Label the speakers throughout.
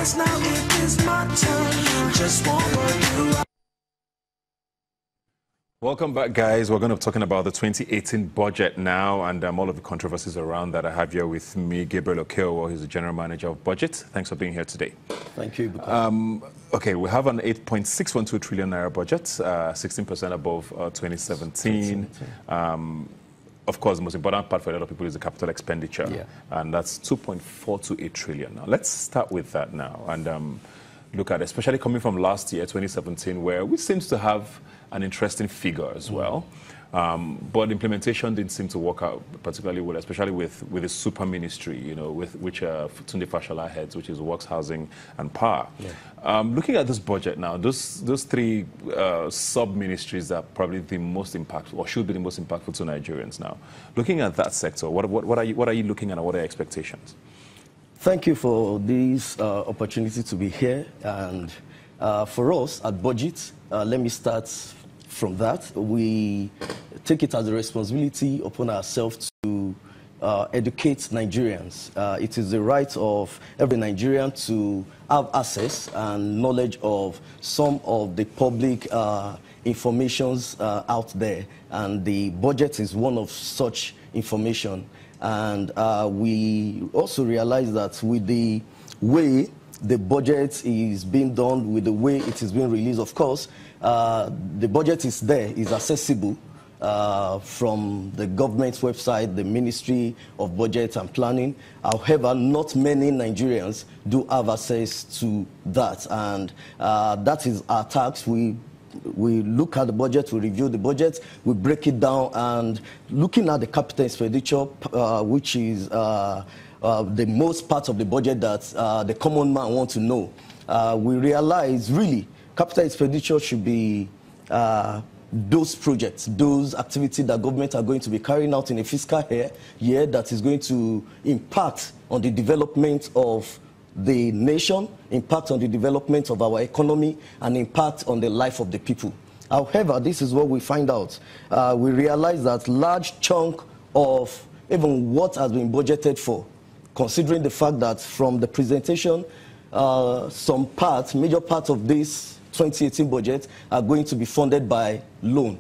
Speaker 1: 'cause now it is my turn. Just want what you.
Speaker 2: Welcome back, guys. We're going to be talking about the 2018 budget now and all of the controversies around that. I have here with me Gabriel Okeowo, who's the General Manager of Budget. Thanks for being here today.
Speaker 3: Thank you.
Speaker 2: Okay, we have an 8.612 trillion naira budget, 16% above 2017. Of course, the most important part for a lot of people is the capital expenditure, and that's 2.428 trillion. Now, let's start with that now and look at, especially coming from last year, 2017, where we seem to have an interesting figure as well. But implementation didn't seem to work out particularly well, especially with the super ministry, you know, with which Tunde Fashola heads, which is Works, Housing and Power. Looking at this budget now, those three sub-ministries are probably the most impactful, or should be the most impactful to Nigerians now. Looking at that sector, what are you looking at, and what are your expectations?
Speaker 3: Thank you for this opportunity to be here. And for us at Budget, let me start from that. We take it as a responsibility upon ourselves to educate Nigerians. It is the right of every Nigerian to have access and knowledge of some of the public informations out there, and the budget is one of such information. And we also realize that with the way the budget is being done, with the way it is being released, of course, the budget is there, is accessible from the government's website, the Ministry of Budget and Planning. However, not many Nigerians do have access to that, and that is our task. We look at the budget, we review the budget, we break it down, and looking at the capital expenditure, which is the most part of the budget that the common man wants to know, we realize really capital expenditure should be those projects, those activities that government are going to be carrying out in a fiscal year that is going to impact on the development of the nation, impact on the development of our economy, and impact on the life of the people. However, this is what we find out. We realize that large chunk of even what has been budgeted for, considering the fact that from the presentation, some part, major part of this 2018 budget are going to be funded by loan.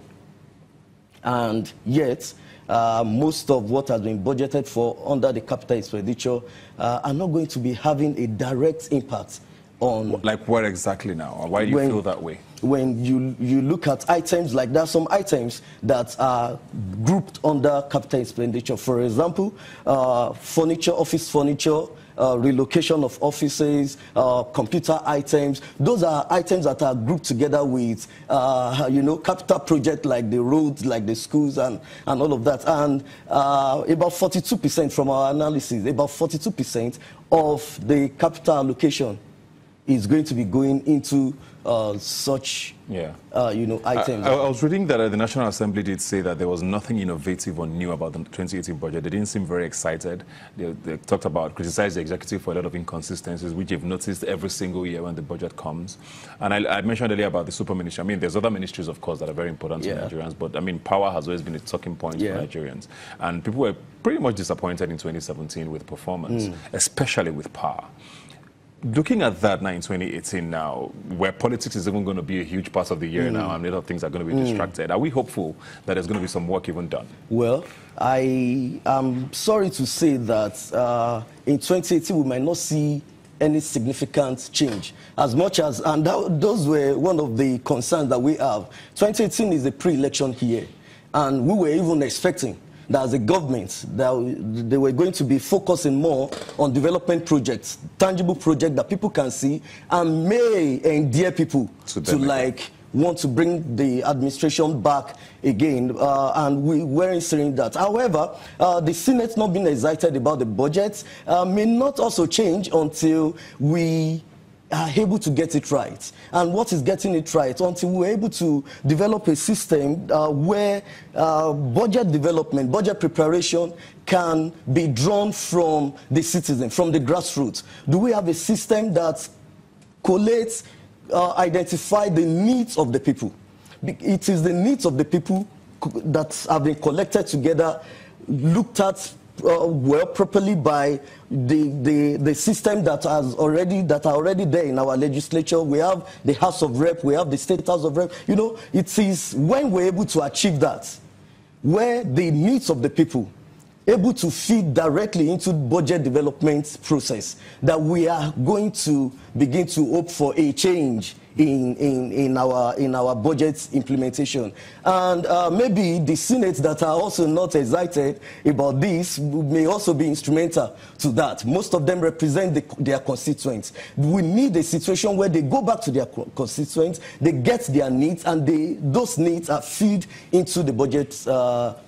Speaker 3: And yet, most of what has been budgeted for under the capital expenditure are not going to be having a direct impact on...
Speaker 2: Like what exactly now? Why do you feel that way?
Speaker 3: When you look at items like that, some items that are grouped under capital expenditure. For example, furniture, office furniture, relocation of offices, computer items. Those are items that are grouped together with, capital projects like the roads, like the schools, and all of that. And about 42% from our analysis, about 42% of the capital allocation is going to be going into such, items.
Speaker 2: I was reading that the National Assembly did say that there was nothing innovative or new about the 2018 budget. They didn't seem very excited. They talked about, criticized the executive for a lot of inconsistencies, which you've noticed every single year when the budget comes. And I mentioned earlier about the super ministry. I mean, there's other ministries, of course, that are very important to Nigerians, but I mean, power has always been a talking point for Nigerians. And people were pretty much disappointed in 2017 with performance, especially with power. Looking at that now in 2018 now, where politics is even going to be a huge part of the year now, and a lot of things are going to be distracted, are we hopeful that there's going to be some work even done?
Speaker 3: Well, I am sorry to say that in 2018 we might not see any significant change. As much as, and those were one of the concerns that we have. 2018 is a pre-election year, and we were even expecting that as a government, that they were going to be focusing more on development projects, tangible projects that people can see and may endear people to like want to bring the administration back again, and we weren't saying that. However, the Senate not being excited about the budget may not also change until we are able to get it right. And what is getting it right? Until we're able to develop a system where budget development, budget preparation can be drawn from the citizen, from the grassroots. Do we have a system that collates, identify the needs of the people? It is the needs of the people that have been collected together, looked at properly by the system that are already there in our legislature. We have the House of Rep, we have the State House of Rep. You know, it is when we're able to achieve that, where the needs of the people able to feed directly into budget development process, that we are going to begin to hope for a change in our budget implementation. And maybe the Senate that are also not excited about this may also be instrumental to that. Most of them represent their constituents. We need a situation where they go back to their constituents, they get their needs, and those needs are fed into the budget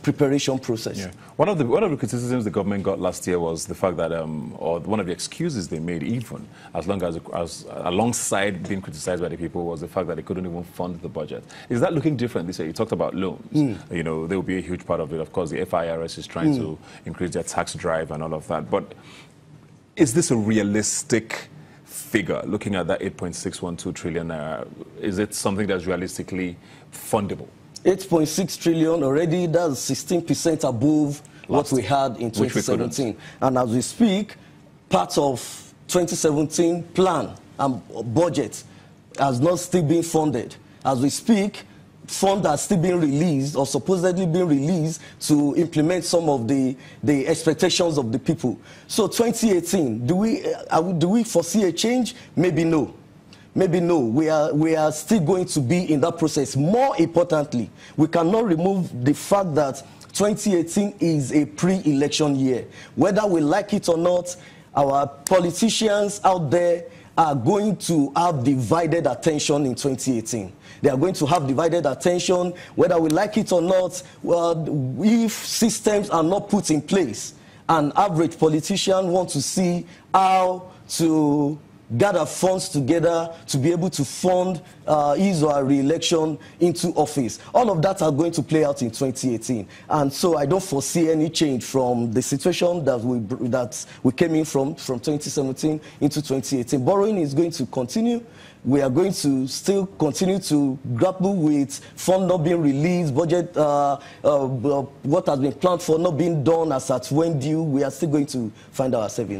Speaker 3: preparation process.
Speaker 2: Yeah. One of the criticisms the government got last year was the fact that, or one of the excuses they made, even as alongside being criticized by the people, was the fact that they couldn't even fund the budget. Is that looking different this year? You talked about loans. You know, there will be a huge part of it. Of course, the FIRS is trying to increase their tax drive and all of that. But is this a realistic figure, looking at that 8.612 trillion? Is it something that's realistically fundable? 8.6
Speaker 3: trillion already, that's 16% above what we had in 2017. And as we speak, part of 2017 plan and budget has not still been funded. As we speak, funds are still being released or supposedly being released to implement some of the expectations of the people. So 2018, do we foresee a change? Maybe no. Maybe no. We are still going to be in that process. More importantly, we cannot remove the fact that 2018 is a pre-election year. Whether we like it or not, our politicians out there are going to have divided attention in 2018. They are going to have divided attention, whether we like it or not. Well, if systems are not put in place, an average politician wants to see how to gather funds together to be able to fund his or her re-election into office. All of that are going to play out in 2018. And so I don't foresee any change from the situation that we came in from 2017 into 2018. Borrowing is going to continue. We are going to still continue to grapple with funds not being released, budget, what has been planned for not being done as at when due. We are still going to find ourselves in